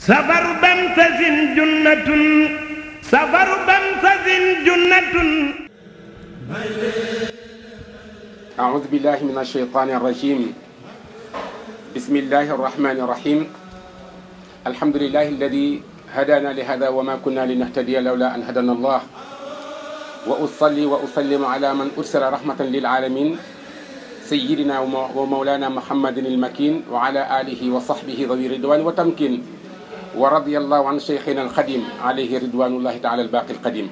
سفر بمسس جنة سفر بمسس جنة. أعوذ بالله من الشيطان الرجيم. بسم الله الرحمن الرحيم. الحمد لله الذي هدانا لهذا وما كنا لنهتدي لولا أن هدانا الله. وأصلي وأسلم على من أرسل رحمة للعالمين سيدنا ومولانا محمد المكين وعلى آله وصحبه ذوي الرضوان والتمكين ورضي الله عن شيخنا الخديم عليه رضوان الله تعالى الباقي القديم.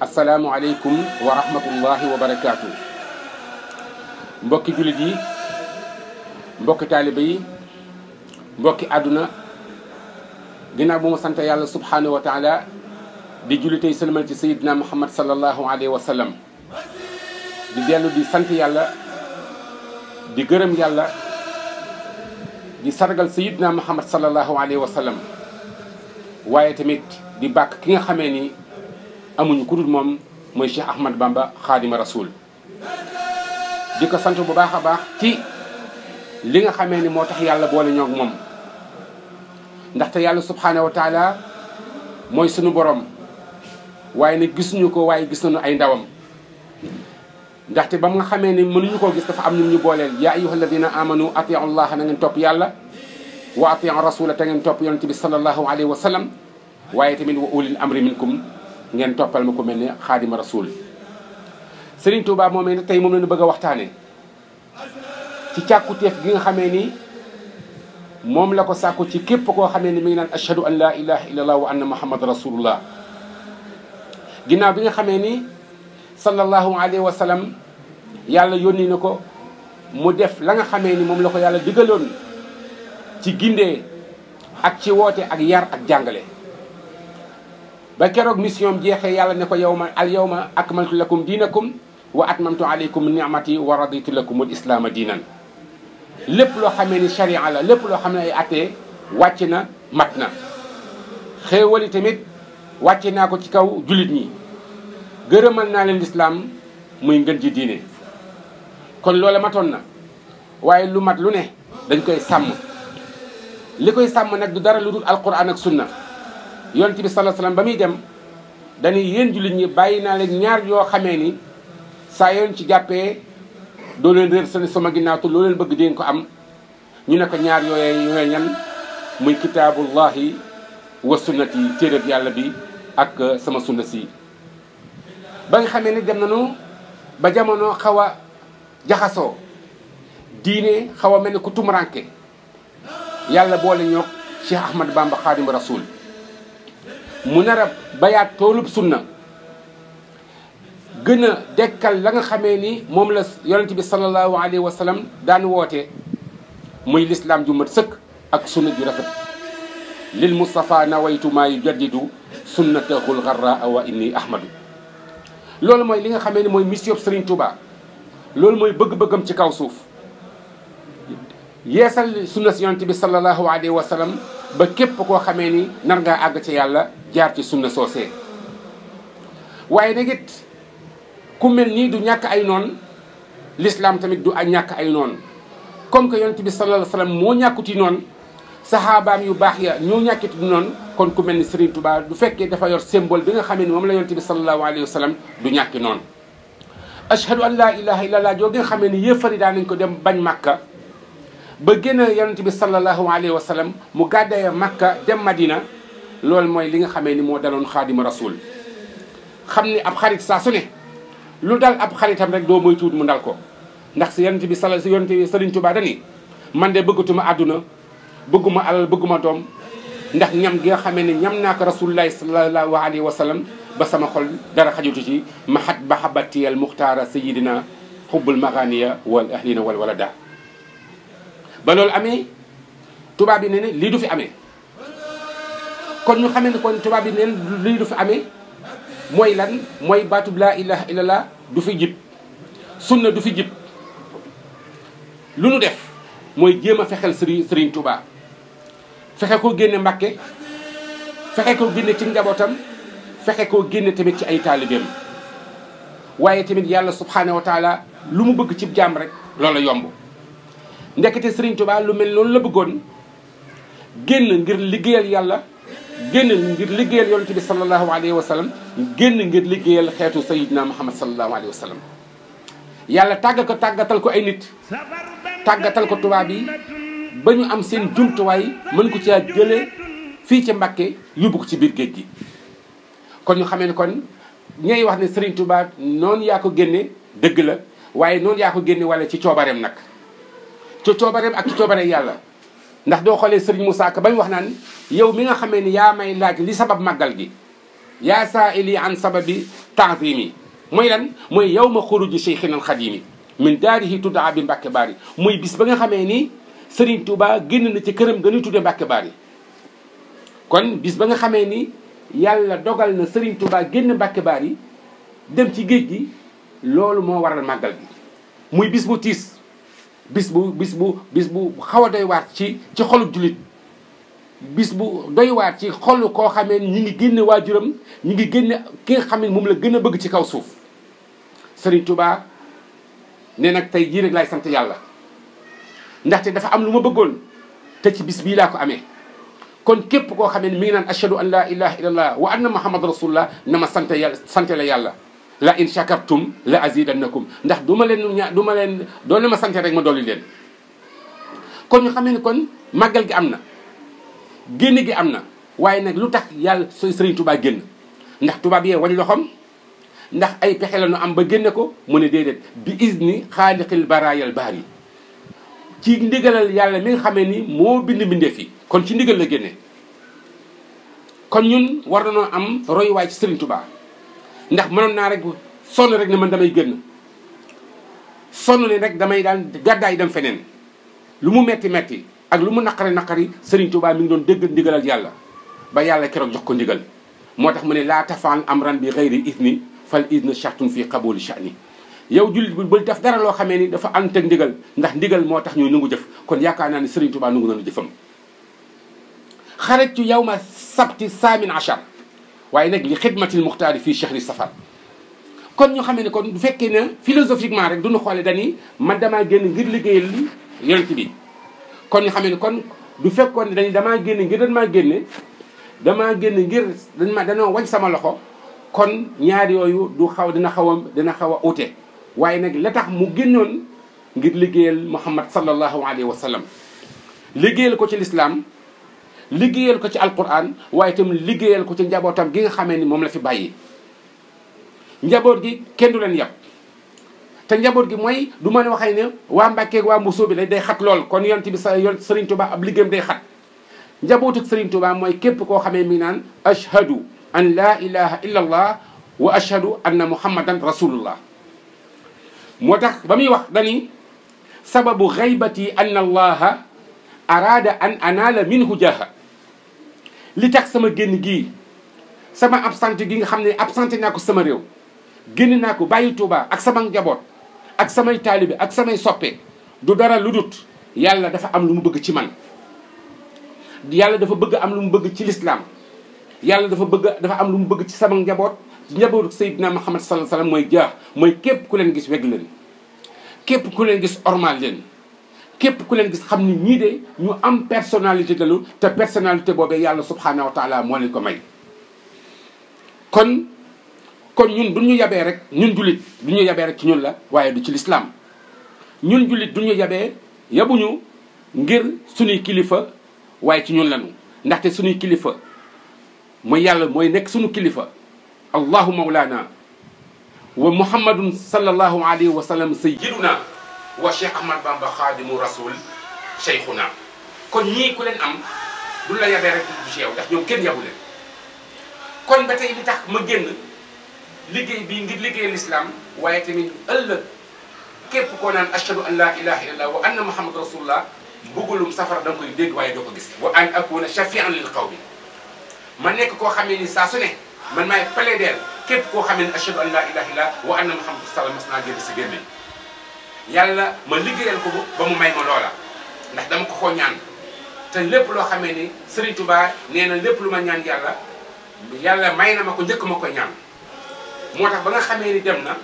السلام عليكم ورحمة الله وبركاته. mbokki jullit yi, mbokki taalibe yi, mbokki àdduna, ginnaaw bu ma sant yàlla subhanahu wa taala di julli tey sëlmal ci sayidina muhammad sallallahu alayhi wa sallam, di dellu di sant yàlla, di gërëm yàlla, di sargal sayidina muhammad sallallahu alayhi wa sallam, waaye tamit di bàkk ki nga xamee ni amuñu ku dul moom mooy Cheikh Ahmad Bamba Xaadima Rasul. di ko sant bu baax a baax ci li nga xamee ni moo tax yàlla boole ñoog moom, ndaxte yàlla subhanahu wa taala mooy sunu borom, waaye nag gisuñu ko, waaye gis nañu ay ndawam. ndaxte ba nga xamee ni mënuñu koo gis dafa am ñu ñu booleel. yaa ayyuha alladina amanu atiu llaha na ngeen topp yàlla, wa atiu rasula te ngeen topp yonente bi sallallahu alayhi wa sallam, waaye tamit wa ulil amri minkum ngeen toppal ma ko mel ne xaadima rasul. Sëriñ Tuubaa moomee nag tey moom la ñu bëgg a waxtaane ci càkkutéef gi nga xamee ni moom la ko sàkku ci képp koo xamee ni mi ngi naan ashhadu an la ilaha illallah wa anna muhammad rasulullah. ginnaaw bi nga xamee ni sallallahu alayhi wa sallam yàlla yónni na ko mu def la nga xamee ni moom la ko yàlla digaloon ci gindee ak ci woote ak yar ak jàngale. ba keroog mission jeexee yàlla ne ko al yawma akmaltu lakum diinakum wa atmamtu alaykum ni'mati wa raditu lakum al islaama diinan. lépp loo xamee ni sharia la, lépp loo xam ne ay attee wàcc na, mat na. xéewali tamit wàcce naa ko ci kaw jullit ñi, gërëmal naa leen lislaam muy ngën ji diine. kon loola matoon na, waaye lu mat lu ne dañ koy sàmm. li koy sàmm nag du dara lu dul alquran ak sunna. yonent bi sallallahu alayhi wasallam ba muy dem dañuy yéen jullit ñi bàyyi naa leen ñaar yoo xamee ni saa yoon ci jàppee doo leen réer sama ginnaaw te loo leen bëgg deen ko am. ñu ne ko ñaar yooyee ñan, muy kitaabullahi wa sunnati, téereb yàlla bi ak sama sunna si. ba nga xamee ni dem nañu ba jamono xaw a jaxasoo, diine xaw a mel ni ku tumuranke, yàlla boole ñoog Cheikh Ahmad Bamba Xaadim Rasul mu nar a bayaat toolub sunna, gën a dekkal la nga xamee ni moom la yonent bi sallallahu alayhi wa sallam daan woote, muy lislaam ju mat sëkk ak sunna ju rafet. lil Mustafa nawaytu maa yujaddidu sunnatahul gharra wa inni ahmadu. loolu mooy li nga xamee ni mooy mission Serigne Touba. loolu mooy bëgg-bëggam ci kaw suuf, yeesal sunna si yonent bi sallallahu alayhi wa sallam ba képp koo xamee ni nar ngaa àgg ci yàlla jaar ci sunna soosee. waaye nag it ku mel nii du ñàkk ay noon, l'islam tamit du ñàkk ay noon. comme que yonent bi sallallahu alayhi wa sallam moo ñàkkuti noon, saxaabaam yu baax ya ñoo ñàkkiti noonu, kon ku mel ni Serigne Touba du fekkee dafa yor symbole bi nga xamee ni moom la yonent bi sallallahu alayhi wa sallam du ñàkki noonu. ashhadu an la ilaha illallah joo nga xamee ni yëfari daan nañ ko dem bañ Makka ba génn yonent bi sallallahu alayhi wa sallam mu gàddee Makka dem Madina. loolu mooy li nga xamee ni moo daloon Xaadima Rasul. xam ni ab xarit saa su ne lu dal ab xaritam rek doo moy tuut mu dal ko. ndax si yonent bi Serigne Touba dani man de bëggatuma àdduna, bëgguma alal, bëgguma doom, ndax ñam gi nga xamee ne ñam naa ko rasulullahi sallallahu alayhi wa sallam ba sama xol dara xajutu ci mahabati al muxtaara sayidina xubbul maganiya wal ahlina wal walada. ba loolu amee tubaab yi ne ne lii du fi amee. kon ñu xamee ne kon tubaab yi ne lii du fi amee mooy lan, mooy baatub laa ilaha illallah du fi jib, sunna du fi jib. lu nu def mooy jéem a fexeel Serigne Touba, fexe koo génne Mbàkke, fexe koo génne ci njabootam, fexe koo génne tamit ci ay taalibeem. waaye tamit yàlla subhanahu wa taala lu mu bëgg ci jaam rek loola yomb. ndekete Serigne Touba lu mel noonu la bëggoon génn ngir liggéeyal yàlla génn ngir liggéeyal yonent bi sallallahu alayhi wa sallam génn ngir liggéeyal xeetu sayidina muhammad sallallahu alayhi wa sallam yàlla tàggatal ko ay nit tàggatal ko tubaab yi ba ñu am seen jumtuwaay mën ko caa jëlee fii ci Mbàkke yóbbu ko ci biir géej gi kon ñu xamee ne kon ñay wax ne Serigne Touba noonu yaa ko génne dëgg la waaye noonu yaa ko génne wala ci coobareem nag ci coobareem ak ci coobare yàlla ndax doo xoolee Serigne Moussa Ka ba ñu wax naan yow mi nga xamee ni yaa may laaj li sabab màggal gi yaa saa'ili an sababi ta'zimi mooy lan mooy yow ma xuruji cheikhina alxadimi min daarihi tuddaa bi Mbàkke Baari muy bis ba nga xamee ni Serigne Touba génn na ci këram gën a tudde Mbàkke Baari kon bis ba nga xamee ni yàlla dogal na Serigne Touba génn Mbàkke Baari dem ci géej gi loolu moo waral màggal gi muy bis bu tiis bis bu xaw a doy waat ci xolu jullit bis bu doy waat ci xolu koo xamee ni ñi ngi génne waajuram ñi ngi génne ki nga xam ne moom la gën a bëgg ci kaw suuf Serigne Touba ne nag tey jii rek laay sant yàlla ndaxte dafa am lu ma bëggoon te ci bis bii laa ko amee kon képp koo xamee ni mi ngi naan ashhadu an la ilaha illallah wa anna muhammad rasulullah na ma sant la yàlla la in shakartum la azidannakum ndax du ma leen doole ma sant rek ma dolli leen kon ñu xamee ni kon màggal gi am na génn gi am na waaye nag lu tax yàlla Serigne Touba génn ndax tubaab yee wañ loxom ndax ay pexe la nu am ba génne ko mu ne déedéet bi izni xaaliqil baraayal baari ci ndigalal yàlla mi nga xamee ni moo bind mbindeef yi kon ci ndigal la génne kon ñun war nañoo am royuwaay ci Serigne Touba ndax mënoon naa rek sonn rek ne man damay génn sonn ne rek damay daan gàddaay dem feneen lu mu metti metti ak lu mu naqari Serigne Touba mi ngi doon dégg ndigalal yàlla ba yàlla keroog jox ko ndigal moo tax mu ne laa tafaan amran bi xayri idni fal idne shartun fii qabuli sha'ni yow jullit bi bul def dara loo xamee ni dafa ànd ak ndigal ndax ndigal moo tax ñuy nungu jëf kon yaakaar naa ne Serigne Touba nungu nañu jëfam xarajtu yawma sabti saamin achar waaye nag li xidmatil muxtaari fii chahri safar kon ñu xamee ne kon du fekkee ne philosophiquement rek duñu xoole dañi man damaa génn ngir liggéeyal li yonent bi kon ñu xamee ne kon du fekkoon ne dañi damaa génn ngir damaa génn ngir danoo wañ sama loxo kon ñaar yooyu du xaw dina xaw a ute waaye nag la tax mu génnoon ngir liggéeyal Muhammad sallallahu alayhi wa sallam liggéeyal ko ci lislaam liggéeyal ko ci alquran waaye itam liggéeyal ko ci njabootam gi nga xamee ni moom la fi bàyyi njaboot gi kenn du leen yàpp te njaboot gi mooy du mën a waxee ne waa Mbàkke waa Mbusoo bi day xat lool kon yonent bi Serigne Touba ab liggéeyam day xat njabootu Serigne Touba mooy képp koo xamee mi naan ashhadu an la ilaha illa allah wa ashhadu anna muhammadan rasulullah moo tax ba muy wax dani sababu xaybati anna allaha araada an anaala minhu jaha li tax sama génn gii sama absente gi nga xam ne absenté naa ko sama réew génn naa ko bàyyi Touba ak sama njaboot ak samay taalibe ak samay soppe du dara lu dut yàlla dafa am lu mu bëgg ci man yàlla dafa bëgg am lu mu bëgg ci lislaam yàlla dafa am lu mu bëgg ci sama njaboot ci njabootu Seydina Muhammad sallallahu alayhi wasallam mooy jaax mooy képp ku leen gis weg leen képp ku leen gis ormal leen képp ku leen gis xam ni ñii de ñu am personnalité lañu te personnalité boobee yàlla subhanahu wa taala moo leen ko may kon ñun du ñu yabee rek ñun jullit du ñu yabee rek ci ñun la waaye du ci lislaam ñun jullit du ñu yabee yabuñu ngir suñuy kilifa waaye ci ñun lañu ndaxte suñuy kilifa mooy yàlla mooy nekk suñu kilifa allahu mawlana wa muhammadun sallallahu alayhi wa sallam sayyiduna wa cheikh ahmad bamba xaadimu rasul cheikhuna kon ñii ku leen am du la yabee rek du ci yow ndax ñoom kenn yabu leen kon ba tey li tax ma génn liggéey bii ngir liggéey l'islam waaye tamit ëllëg képp koo naan ashhadu an la ilaha illallah wa anna muhammad rasulullah bëggulum safara da nga koy dégg waaye doo ko gis wa an akuna shafian lil qawmi ma nekk koo xamee ni saa su ne man maay plaider képp koo xamee ni ashhadu an la ilaha illallah wa anna muhammad rasulullah mas naa génn si gémmiñ yàlla ma liggéeyal ko ba mu may ma loola ndax dama ko koo ñaan te lépp loo xamee ni Serigne Touba nee na lépp lu ma ñaan yàlla may na ma ko njëkk ma ko ñaan moo tax ba nga xamee ni dem na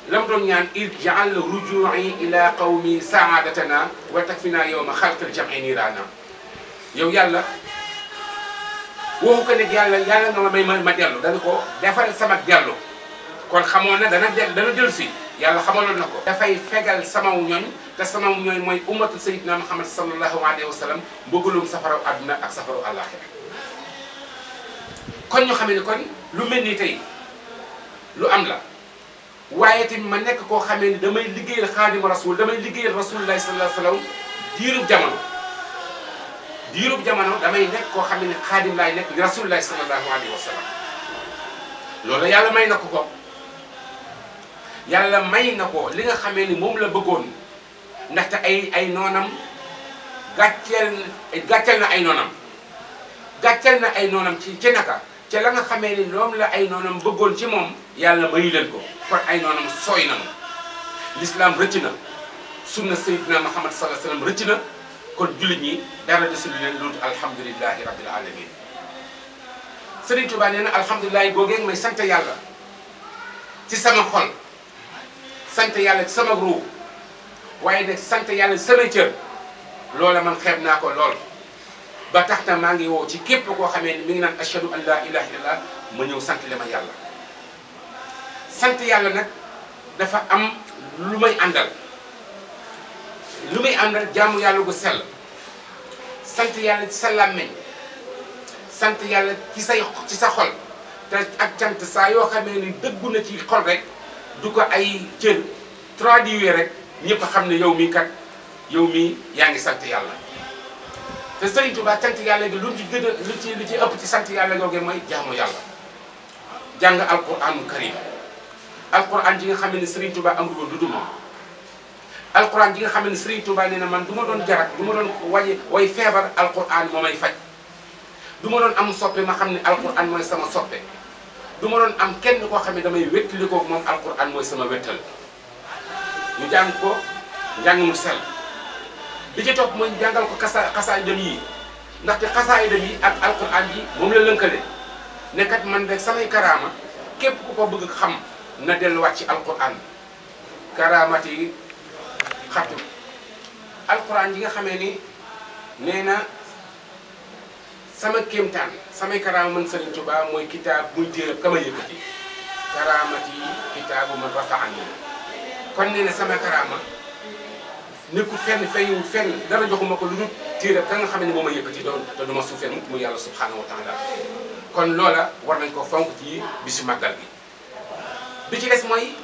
la mu doon ñaan ij'al ruju'i ila qawmi sa'adatana wa takfina yawma xalqil jam'i nirana yow yàlla waxu ko ne yàlla nga ma may ma dellu dana ko defal sama dellu kon xamoon na dana dellu si yàlla xamaloon na ko dafay fegal samaw ñooñ te samaw ñooñ mooy ummatu sayyidina Muhammad sallallahu alayhi wa sallam mbëggalum safaraw àdduna ak safaraw àllaaxira kon ñu xam ne kon lu mel ni tey lu am la waaye tamit ma nekk koo xamee ni damay liggéeyal xaadimu rasul damay liggéeyal rasulullahi sallallahu alayhi wa sallam diirub jamono damay nekk koo xam ne xaadim laay nekk li rasulullahi sallallahu alayhi wa sallam loolu yàlla may na ko yàlla may na ko li nga xamee ni moom la bëggoon ndaxte ay noonam gàcceel na ay noonam ci naka ca la nga xamee ni loom la ay noonam bëggoon ci moom yàlla mayu leen ko kon ay noonam sooy na ma l'islam rëcc na sunna sayyidina Muhammad sallallahu alayhi wa sallam rëcc na kon jullit ñi dara desul leen loolu alhamdulilahi rabbil alamin Sëriñ Tuubaa nee na alhamdulilahi googee may sant yàlla ci sama xol sant yàlla ci sama ruux waaye nag sant yàlla ci samay cër loola man xeeb naa ko lool ba tax na maa ngi woo ci képp koo xamee ni mi ngi naan ashhadu an la ilaha illallah ma ñëw sant le ma yàlla sant yàlla nag dafa am lu may àndal jaamu yàlla gu sell sant yàlla ci sa làmmiñ sant yàlla ci sa xol te ak cant saa yoo xamee ni dëggu na ci xol rek du ko ay cër traduire rek ñëpp xam ne yow mii kat yow mii yaa ngi sant yàlla te Sëriñ Tuubaa sant yàlla gi lu ci ëpp ci sant yàlla googu mooy jaamu yàlla jàng alquraanul karim alquran ji nga xam ne Sëriñ Tuubaa amul woon lu dul moom alquran ji nga xam ne Sëriñ Tuubaa nee na man du ma doon jarak du ma doon way feebar alquran moo may faj du ma doon am soppe ma xam ne alquran mooy sama soppe du ma doon am kenn koo xam ne damay wéttali ko moom alquran mooy sama wéttal ñu jàng ko njàng mu sell li ci topp mooy jàngal ko xasaay dem yi ndaxte xasaay dem yi ak alquran ji moom la lënkale ne kat man de samay karaama képp ku ko bëgg xam na delluwaat ci alquran karaamat yi xattu alquran ji nga xamee ni nee na sama kéemtaan samay karaama man Sëriñ Tuubaa mooy kitaab muy téerab kama yëkkati karaamat yi kitaabu man rafaani kon nee na sama karaama nekkul fenn fayu fenn dara joxuma ko lu dul téerab ka nga xam ne moom a yëkkati doon te duma suufeel mukk mu yàlla subhanahu wa taala kon loola war nañ ko fonk ci bisu màggal gi bi ci des mooy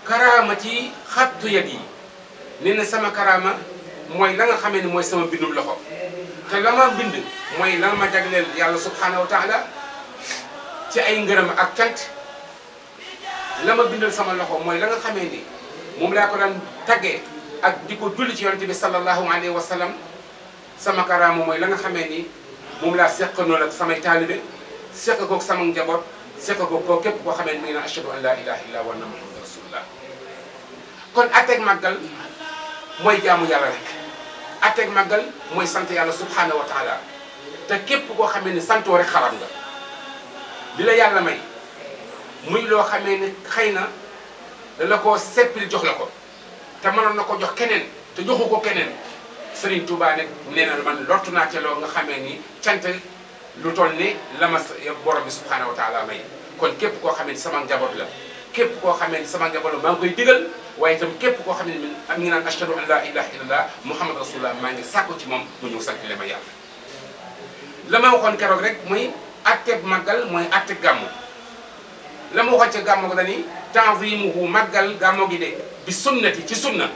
karaama ci xattu yat yi nee na sama karaama mooy la nga xamee ni mooy sama bindum loxo te la ma bind mooy la ma jagleel yàlla subhanahu wa taala ci ay ngërëm ak cant la ma bindal sama loxo mooy la nga xamee ni moom laa ko daan taggee ak di ko julli ci yonent bi sallallahu alayhi wa sallam sama karaama mooy la nga xamee ni moom laa seqanoo ak samay taalibe seq koog sama njaboot seq koog koo képp koo xamee ni mi ngi naan ashhadu an la ilaha illa wa anna muhammadan rasulullah kon atteeg màggal mooy jaamu yàlla rek atteeg màggal mooy sant yàlla subhanahu wa taala te képp koo xamee ni santoo rek xaram nga li la yàlla may muy loo xamee ni xëy na dala koo seppil jox la ko te mënoon na ko jox keneen te joxu ko keneen Sëriñ Tuubaa nag nee na man lottu naa ca loo nga xamee ni cant lu toll ni la ma borom bi subhanahu wa taala may kon képp koo xamee ni sama njaboot la képp koo xamee ni sama njaboot la maa ngi koy digal waaye itam képp koo xam ne mi am ngi naan ashhadu an la ilaha illallah muhammad rasulullah maa ngi sàkku ci moom mu ñëw sant le ma yàlla la ma waxoon keroog rek mooy atteb màggal mooy atteb gàmmu la ma waxoon ca gàmmu ko dani tanzimuhu màggal gàmmu gi de bi sunnati ci sunna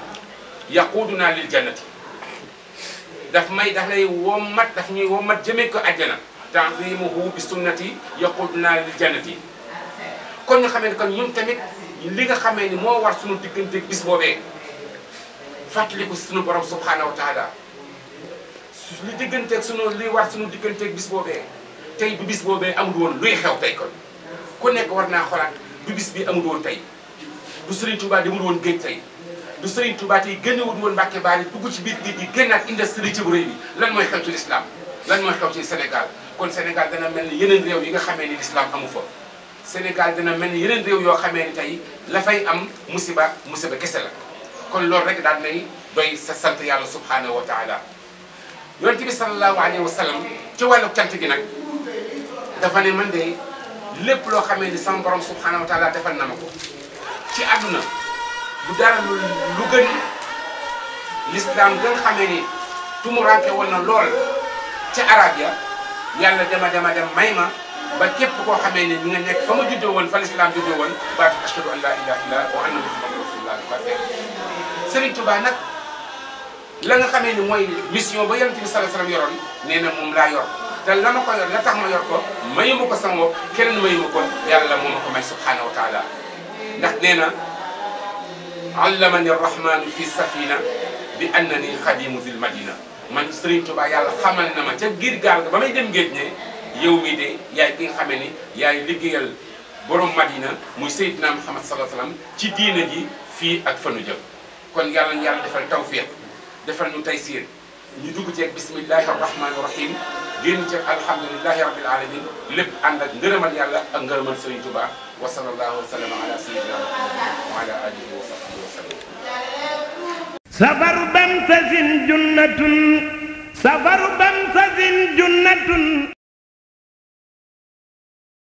yaquduna lil jannati daf lay wommat daf ñuy wommat jëmee ko àjjana tanzimuhu bi sunnati yaquduna lil jannati kon ñu xamee ne kon ñun tamit li nga xamee ni moo war suñu digganteeg bis boobee fàttaliku suñu borom subhanahu wa taala li digganteeg li war suñu digganteeg bis boobee tey bu bis boobee amul woon luy xew tey kon ku nekk war naa xolaat bu bis bi amul woon tey du Sëriñ Tuubaa demul woon géej tey du Sëriñ Tuubaa tey génnewul woon Mbàkke Baari dugg ci biir géej gi génnaat industrie ci bu réew bi lan mooy xew ci l'islam lan mooy xew ci Sénégal kon Sénégal dana mel ni yeneen réew yi nga xamee ni l'islam amu fa Sénégal dina mel ni yeneen réew yoo xamee ni tey la fay am musiba kese la kon loolu rek daal nay doy sa sant yàlla subhanahu wa taala yonent bi sallallahu alayhi wa sallam ci wàllu cant gi nag dafa ne man de lépp loo xamee ni sama borom subhanahu wa taala defal na ma ko ci àdduna bu dara lu gën l'islam gën xamee ni tumuranke woon na lool ci arab ya yàlla dema dem may ma ba képp koo xamee ni ñi nga nekk fa ma juddoo woon fa l'islam juddoo woon baatu ashhadu an la ilaha illa wa anna muhammadan rasulullah ba fekk Serigne Touba nag la nga xamee ni mooy mission ba yonent bi sallallahu alayhi wasallam yoroon nee na moom laa yor te la ma ko yor la tax ma yor ko mayu ma ko sama bopp keneen mayu ma ko yàlla moo ma ko may subhanahu wa taala ndax nee na allamani arrahmanu fi safina bi annani xadimu zil madina man Serigne Touba yàlla xamal na ma ca giir gaal ga ba may dem géej ne yow mii de yaay ki nga xamee ni yaay liggéeyal borom madina muy Seydina Muhammad sallallahu alayhi wasallam ci diina ji fii ak fanu jëm kon yàlla ñu yàlla defal tawfiq defal ñu taysiir ñu dugg ci ak bismillahi arrahmani rahim génn ci alhamdulillahi rabbil alamin lépp ànd ak ngërëmal yàlla ak ngërëmal Serigne Touba wa sallallahu wa sallam ala sayyidina Muhammad wa ala alihi wa sahbihi wa sallam safaru bamsasin junnatun safaru bamsasin junnatun